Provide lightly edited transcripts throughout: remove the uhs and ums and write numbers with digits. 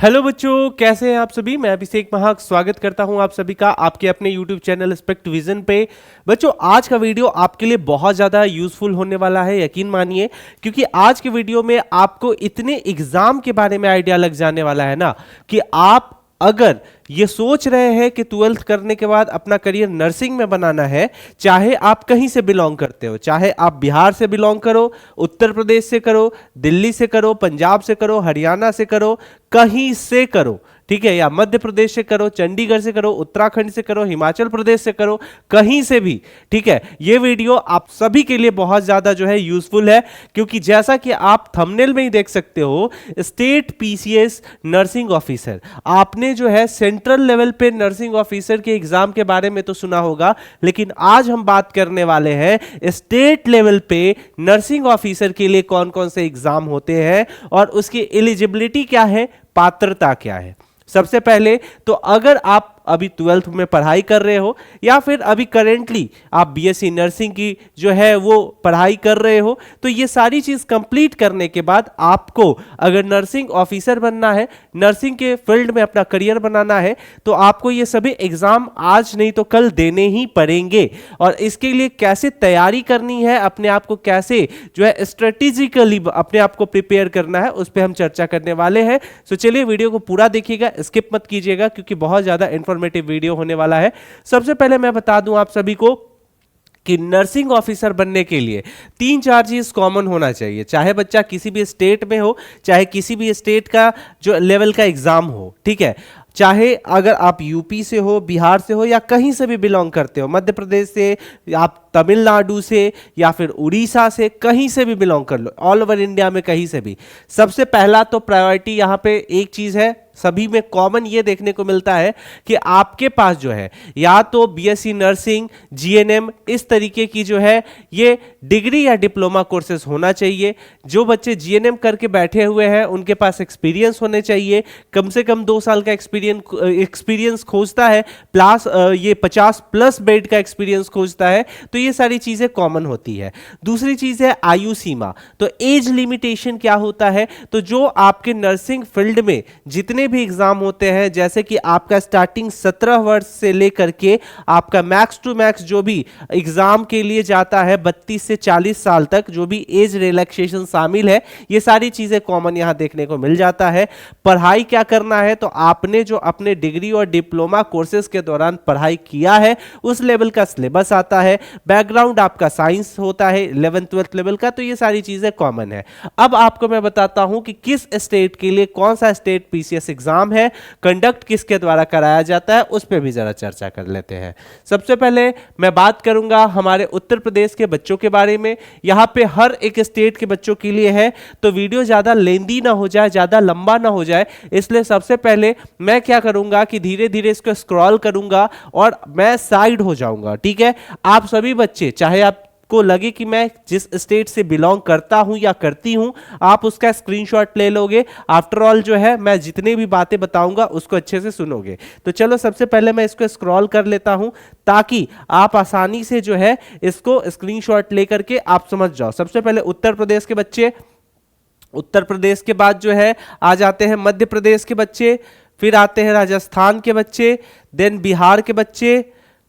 Hello बच्चों, कैसे हैं आप सभी। मैं अभिषेक महाक स्वागत करता हूं आप सभी का आपके अपने यूट्यूब चैनल स्पेक्ट विजन पे। बच्चों, आज का वीडियो आपके लिए बहुत ज़्यादा यूजफुल होने वाला है, यकीन मानिए, क्योंकि आज के वीडियो में आपको इतने एग्जाम के बारे में आइडिया लग जाने वाला है ना कि आप अगर ये सोच रहे हैं कि 12th करने के बाद अपना करियर नर्सिंग में बनाना है, चाहे आप कहीं से बिलोंग करते हो, चाहे आप बिहार से बिलोंग करो, उत्तर प्रदेश से करो, दिल्ली से करो, पंजाब से करो, हरियाणा से करो, कहीं से करो, ठीक है, या मध्य प्रदेश से करो, चंडीगढ़ से करो, उत्तराखंड से करो, हिमाचल प्रदेश से करो, कहीं से भी, ठीक है, ये वीडियो आप सभी के लिए बहुत ज्यादा जो है यूजफुल है, क्योंकि जैसा कि आप थंबनेल में ही देख सकते हो, स्टेट पीसीएस नर्सिंग ऑफिसर, आपने जो है सेंट्रल लेवल पे नर्सिंग ऑफिसर के एग्जाम के बारे में तो सुना होगा, लेकिन आज हम बात करने वाले हैं स्टेट लेवल पे नर्सिंग ऑफिसर के लिए कौन कौन से एग्जाम होते हैं और उसकी एलिजिबिलिटी क्या है, पात्रता क्या है। सबसे पहले तो अगर आप अभी 12th में पढ़ाई कर रहे हो या फिर अभी करेंटली आप बीएससी नर्सिंग की जो है वो पढ़ाई कर रहे हो, तो ये सारी चीज कंप्लीट करने के बाद आपको अगर नर्सिंग ऑफिसर बनना है, नर्सिंग के फील्ड में अपना करियर बनाना है, तो आपको ये सभी एग्जाम आज नहीं तो कल देने ही पड़ेंगे। और इसके लिए कैसे तैयारी करनी है, अपने आप को कैसे जो है स्ट्रेटेजिकली अपने आप को प्रिपेयर करना है, उस पर हम चर्चा करने वाले हैं। तो चलिए वीडियो को पूरा देखिएगा, स्किप मत कीजिएगा, क्योंकि बहुत ज्यादा इंफॉर्मेटिव वीडियो होने वाला है। सबसे पहले मैं बता दूं आप सभी को कि नर्सिंग ऑफिसर बनने के लिए 3-4 चीज कॉमन होना चाहिए, चाहे बच्चा किसी भी स्टेट में हो, चाहे किसी भी स्टेट का जो लेवल का एग्जाम हो, ठीक है, चाहे अगर आप यूपी से हो, बिहार से हो, या कहीं से भी बिलोंग करते हो, मध्य प्रदेश से, आप तमिलनाडु से, या फिर उड़ीसा से, कहीं से भी बिलोंग कर लो, ऑल ओवर इंडिया में कहीं से भी। सबसे पहला तो प्रायोरिटी यहाँ पे एक चीज है, सभी में कॉमन ये देखने को मिलता है कि आपके पास जो है या तो बीएससी नर्सिंग, जीएनएम, इस तरीके की जो है ये डिग्री या डिप्लोमा कोर्सेज होना चाहिए। जो बच्चे जीएनएम करके बैठे हुए हैं उनके पास एक्सपीरियंस होने चाहिए, कम से कम 2 साल का एक्सपीरियंस खोजता है, प्लस ये 50+ बेड का एक्सपीरियंस खोजता है, तो ये सारी चीजें कॉमन होती है। दूसरी चीज है आयु सीमा, तो एज लिमिटेशन क्या होता है, तो जो आपके नर्सिंग फील्ड में जितने भी एग्जाम होते हैं, जैसे कि आपका स्टार्टिंग 17 वर्ष से लेकर के आपका मैक्स टू मैक्स जो भी एग्जाम के लिए जाता है 32 से 40 साल तक, जो भी एज रिलैक्सेशन शामिल है, ये सारी चीजें कॉमन यहां देखने को मिल जाता है। पढ़ाई क्या करना है, तो आपने जो अपने डिग्री और डिप्लोमा कोर्सेज के दौरान पढ़ाई किया है उस लेवल का सिलेबस आता है, बैकग्राउंड आपका साइंस होता है 11th 12th लेवल का, तो ये सारी चीजें कॉमन है। अब आपको मैं बताता हूं कि किस स्टेट के लिए कौन सा स्टेट पीसीएस एग्जाम है, कंडक्ट किसके द्वारा कराया जाता है, उस पर भी जरा चर्चा कर लेते हैं। सबसे पहले मैं बात करूंगा हमारे उत्तर प्रदेश के बच्चों के बारे में। यहां पे हर एक स्टेट के बच्चों के लिए है, तो वीडियो ज्यादा लेंदी ना हो जाए, ज्यादा लंबा ना हो जाए, इसलिए सबसे पहले मैं क्या करूंगा कि धीरे धीरे इसको स्क्रॉल करूंगा और मैं साइड हो जाऊंगा, ठीक है। आप सभी बच्चे, चाहे आप को लगे कि मैं जिस स्टेट से बिलोंग करता हूं या करती हूं, आप उसका स्क्रीनशॉट ले लोगे। आफ्टर ऑल जो है मैं जितने भी बातें बताऊंगा उसको अच्छे से सुनोगे। तो चलो सबसे पहले मैं इसको स्क्रॉल कर लेता हूं ताकि आप आसानी से जो है इसको स्क्रीनशॉट लेकर के आप समझ जाओ। सबसे पहले उत्तर प्रदेश के बच्चे, उत्तर प्रदेश के बाद जो है आ जाते हैं मध्य प्रदेश के बच्चे, फिर आते हैं राजस्थान के बच्चे, देन बिहार के बच्चे,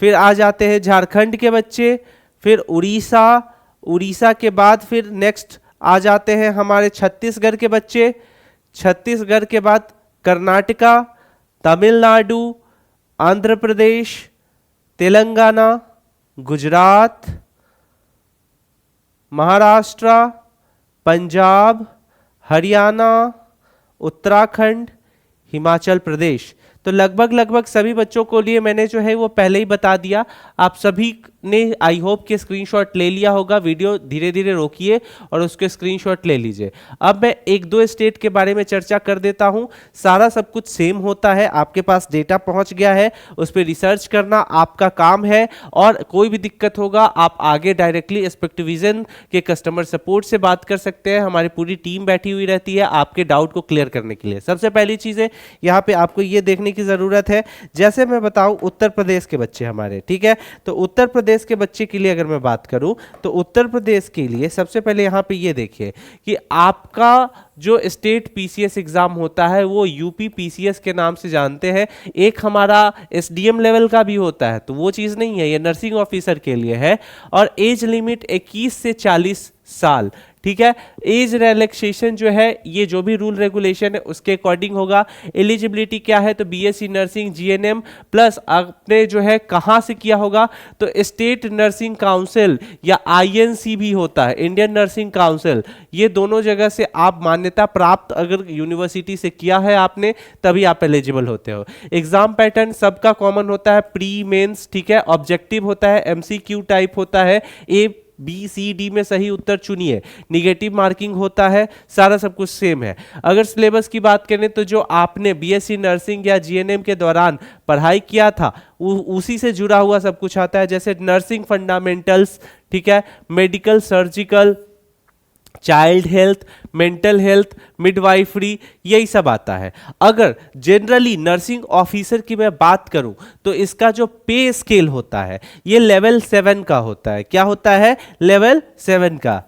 फिर आ जाते हैं झारखंड के बच्चे, फिर उड़ीसा, उड़ीसा के बाद फिर नेक्स्ट आ जाते हैं हमारे छत्तीसगढ़ के बच्चे, छत्तीसगढ़ के बाद कर्नाटका, तमिलनाडु, आंध्र प्रदेश, तेलंगाना, गुजरात, महाराष्ट्र, पंजाब, हरियाणा, उत्तराखंड, हिमाचल प्रदेश। तो लगभग सभी बच्चों को लिए मैंने जो है वो पहले ही बता दिया। आप सभी ने आई होप के स्क्रीनशॉट ले लिया होगा। वीडियो धीरे धीरे रोकिए और उसके स्क्रीनशॉट ले लीजिए। अब मैं 1-2 स्टेट के बारे में चर्चा कर देता हूं। सारा सब कुछ सेम होता है, आपके पास डेटा पहुंच गया है, उस पर रिसर्च करना आपका काम है, और कोई भी दिक्कत होगा आप आगे डायरेक्टली स्पेक्ट विजन के कस्टमर सपोर्ट से बात कर सकते हैं। हमारी पूरी टीम बैठी हुई रहती है आपके डाउट को क्लियर करने के लिए। सबसे पहली चीज है यहाँ पे आपको ये देखने की जरूरत है, जैसे मैं बताऊं उत्तर प्रदेश के बच्चे हमारे, ठीक है, तो उत्तर प्रदेश प्रदेश के बच्चे के लिए अगर मैं बात करूं तो उत्तर प्रदेश के लिए सबसे पहले यहाँ पे ये देखिए कि आपका जो स्टेट पीसीएस एग्जाम होता है वो यूपी पीसीएस के नाम से जानते हैं। एक हमारा एसडीएम लेवल का भी होता है, तो वो चीज़ नहीं है, ये नर्सिंग ऑफिसर के लिए है। और एज लिमिट 21 से 40 साल, ठीक है। एज रिलैक्सेशन जो है ये जो भी रूल रेगुलेशन है उसके अकॉर्डिंग होगा। एलिजिबिलिटी क्या है, तो बीएससी नर्सिंग जीएनएम प्लस आपने जो है कहाँ से किया होगा, तो स्टेट नर्सिंग काउंसिल या आईएनसी भी होता है, इंडियन नर्सिंग काउंसिल, ये दोनों जगह से आप मान्यता प्राप्त अगर यूनिवर्सिटी से किया है आपने तभी आप एलिजिबल होते हो। एग्जाम पैटर्न सबका कॉमन होता है, प्री मेंस, ठीक है। ऑब्जेक्टिव होता है, एमसीक्यू टाइप होता है, ए बी सी डी में सही उत्तर चुनिए, निगेटिव मार्किंग होता है, सारा सब कुछ सेम है। अगर सिलेबस की बात करें तो जो आपने बीएससी नर्सिंग या जीएनएम के दौरान पढ़ाई किया था उसी से जुड़ा हुआ सब कुछ आता है, जैसे नर्सिंग फंडामेंटल्स, ठीक है, medical surgical, child health, mental health, midwifery, यही सब आता है। अगर जनरली नर्सिंग ऑफिसर की मैं बात करूं तो इसका जो पे स्केल होता है ये लेवल 7 का होता है। क्या होता है? लेवल 7 का,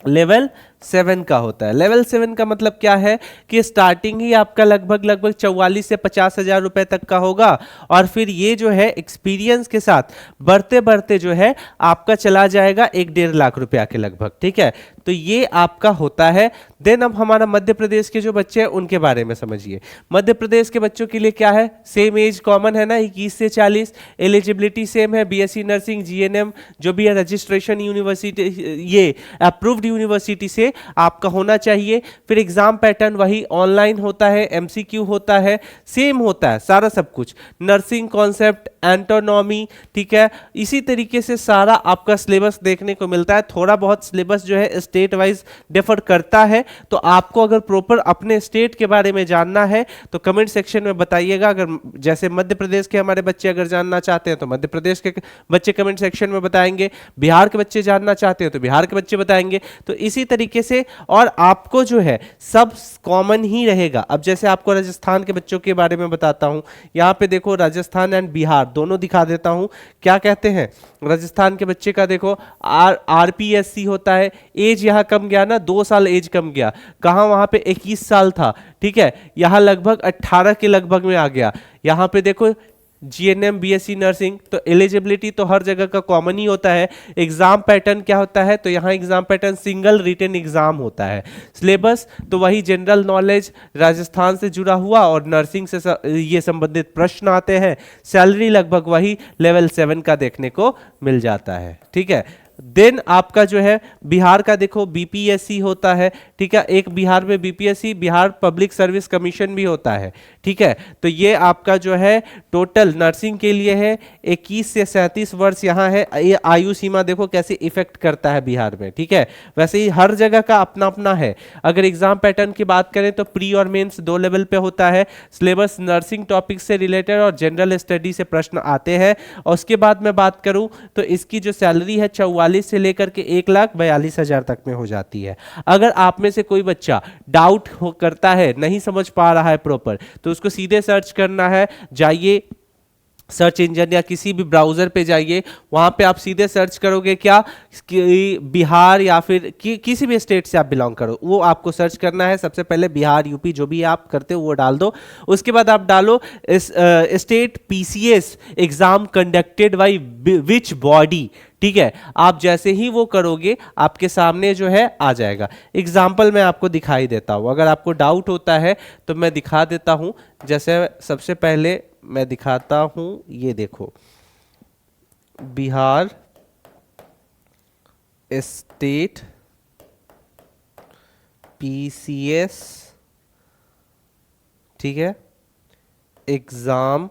लेवल 7 का होता है। लेवल 7 का मतलब क्या है कि स्टार्टिंग ही आपका लगभग 44 से 50 हजार रुपए तक का होगा, और फिर ये जो है एक्सपीरियंस के साथ बढ़ते बढ़ते जो है आपका चला जाएगा 1-1.5 लाख रुपया के लगभग, ठीक है। तो ये आपका होता है। देन अब हमारा मध्य प्रदेश के जो बच्चे हैं उनके बारे में समझिए। मध्य प्रदेश के बच्चों के लिए क्या है, सेम एज कॉमन है ना, 21 से 40, एलिजिबिलिटी सेम है, बीएससी नर्सिंग जीएनएम जो भी है रजिस्ट्रेशन यूनिवर्सिटी, ये अप्रूव्ड यूनिवर्सिटी से आपका होना चाहिए। फिर एग्जाम पैटर्न वही ऑनलाइन होता है, एमसीक्यू होता है, सेम होता है सारा सब कुछ, नर्सिंग कॉन्सेप्ट, एंटोनॉमी, ठीक है। इसी तरीके से सारा आपका सिलेबस देखने को मिलता है। थोड़ा बहुत सिलेबस जो है स्टेट वाइज डिफर करता है, तो आपको अगर प्रॉपर अपने स्टेट के बारे में जानना है तो कमेंट सेक्शन में बताइएगा। अगर जैसे मध्य प्रदेश के हमारे बच्चे अगर जानना चाहते हैं तो मध्य प्रदेश के बच्चे कमेंट सेक्शन में बताएंगे, बिहार के बच्चे जानना चाहते हैं तो बिहार के बच्चे बताएंगे। तो इसी तरीके से, और आपको जो है सब कॉमन ही रहेगा। अब जैसे आपको राजस्थान के बच्चों के बारे में बताता हूं, यहां पे देखो राजस्थान एंड बिहार दोनों दिखा देता हूं। क्या कहते हैं राजस्थान के बच्चे का, देखो आरपीएससी होता है, एज यहां कम गया ना, 2 साल एज कम गया, कहां वहां पे 21 साल था, ठीक है, यहां लगभग 18 के लगभग में आ गया। यहां पे देखो जीएनएम बीएससी नर्सिंग, तो एलिजिबिलिटी तो हर जगह का कॉमन ही होता है। एग्जाम पैटर्न क्या होता है, तो यहाँ exam pattern single written exam होता है। सिलेबस तो वही जनरल नॉलेज राजस्थान से जुड़ा हुआ और नर्सिंग से ये संबंधित प्रश्न आते हैं। सैलरी लगभग वही लेवल 7 का देखने को मिल जाता है, ठीक है। देन आपका जो है बिहार का देखो बीपीएससी होता है, ठीक है, एक बिहार में BPSC Bihar public service commission भी होता है, ठीक है। तो ये आपका जो है टोटल नर्सिंग के लिए है 21 से 37 वर्ष यहाँ है। ये आयु सीमा देखो कैसे इफेक्ट करता है बिहार में, ठीक है। वैसे ही हर जगह का अपना अपना है। अगर एग्जाम पैटर्न की बात करें तो प्री और मेंस 2 लेवल पे होता है। सिलेबस नर्सिंग टॉपिक से रिलेटेड और जनरल स्टडी से प्रश्न आते हैं। और उसके बाद मैं बात करूं तो इसकी जो सैलरी है 44 से लेकर के 1,42,000 तक में हो जाती है। अगर आप में से कोई बच्चा डाउट करता है, नहीं समझ पा रहा है प्रॉपर, तो उसको सीधे सर्च करना है, जाइए सर्च इंजन या किसी भी ब्राउजर पे जाइए, वहां पे आप सीधे सर्च करोगे क्या कि बिहार या फिर किसी भी स्टेट से आप बिलोंग करो, वो आपको सर्च करना है। सबसे पहले बिहार यूपी जो भी आप करते हो वो डाल दो। उसके बाद आप डालो state PCS exam conducted by which body, ठीक है। आप जैसे ही वो करोगे आपके सामने जो है आ जाएगा। एग्जाम्पल मैं आपको दिखाई देता हूं, अगर आपको डाउट होता है तो मैं दिखा देता हूं। जैसे सबसे पहले मैं दिखाता हूं, ये देखो बिहार स्टेट पीसीएस, ठीक है, exam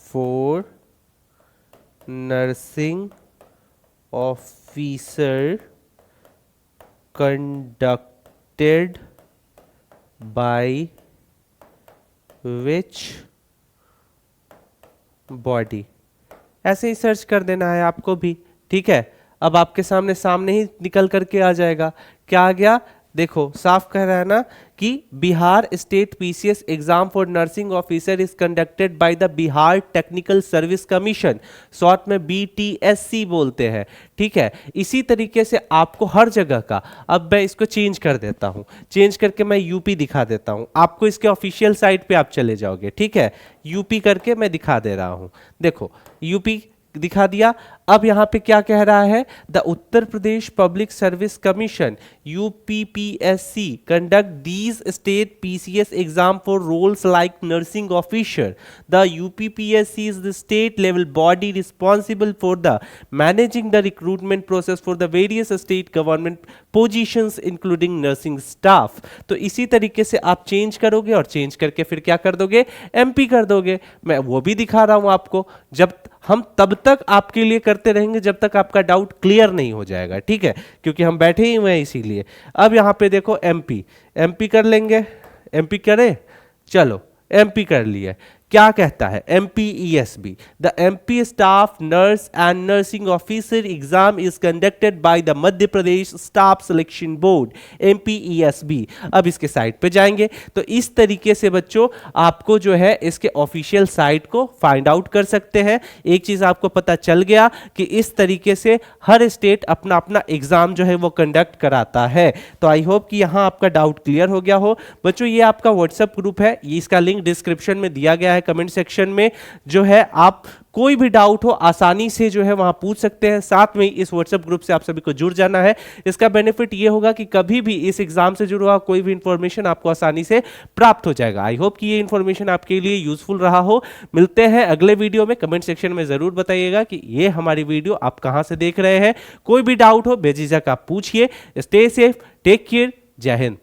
for nursing officer conducted by which body, ऐसे ही सर्च कर देना है आपको भी, ठीक है। अब आपके सामने ही निकल करके आ जाएगा। क्या आ गया? देखो साफ कह रहा है ना कि Bihar state PCS exam for nursing officer is conducted by the Bihar technical service commission, short में बीटीएससी बोलते हैं। ठीक है, इसी तरीके से आपको हर जगह का, अब मैं इसको चेंज कर देता हूं, चेंज करके मैं यूपी दिखा देता हूं आपको, इसके ऑफिशियल साइट पे आप चले जाओगे। ठीक है, यूपी करके मैं दिखा दे रहा हूं, देखो यूपी दिखा दिया। अब यहां पे क्या कह रहा है, the Uttar Pradesh public service commission UPPSC conduct these state PCS exam for roles like nursing officer. The UPPSC is the state level body responsible for the managing the recruitment process for the various state government positions including nursing staff. तो इसी तरीके से आप change करोगे और change करके फिर क्या कर दोगे, एमपी कर दोगे। मैं वो भी दिखा रहा हूं आपको, जब हम तब तक आपके लिए करते रहेंगे जब तक आपका डाउट क्लियर नहीं हो जाएगा। ठीक है, क्योंकि हम बैठे ही हुए हैं इसीलिए। अब यहां पे देखो एमपी, एमपी कर लेंगे, एमपी करें, चलो एमपी कर लिए। क्या कहता है MPESB, the MP staff nurse and nursing officer exam is conducted by the Madhya Pradesh staff selection board MPESB. अब इसके साइट पे जाएंगे तो इस तरीके से बच्चों आपको जो है इसके ऑफिशियल साइट को फाइंड आउट कर सकते हैं। एक चीज आपको पता चल गया कि इस तरीके से हर स्टेट अपना अपना एग्जाम जो है वो कंडक्ट कराता है। तो आई होप कि यहां आपका डाउट क्लियर हो गया हो। बच्चों ये आपका व्हाट्सएप ग्रुप है, इसका लिंक डिस्क्रिप्शन में दिया गया है, कमेंट सेक्शन में जो है आप कोई भी डाउट हो आसानी से जो है वहां पूछ सकते हैं। साथ में इस व्हाट्सएप ग्रुप से आप सभी को जुड़ जाना है। इसका बेनिफिट ये होगा कि कभी भी इस एग्जाम से जुड़ा हुआ कोई भी इंफॉर्मेशन आपको आसानी से प्राप्त हो जाएगा। आई होप कि ये इंफॉर्मेशन आपके लिए यूजफुल रहा हो। मिलते हैं अगले वीडियो में, कमेंट सेक्शन में जरूर बताइएगा कि ये हमारी वीडियो आप कहां से देख रहे हैं। कोई भी डाउट हो बेझिझक आप पूछिए। स्टे सेफ, टेक केयर, जय हिंद।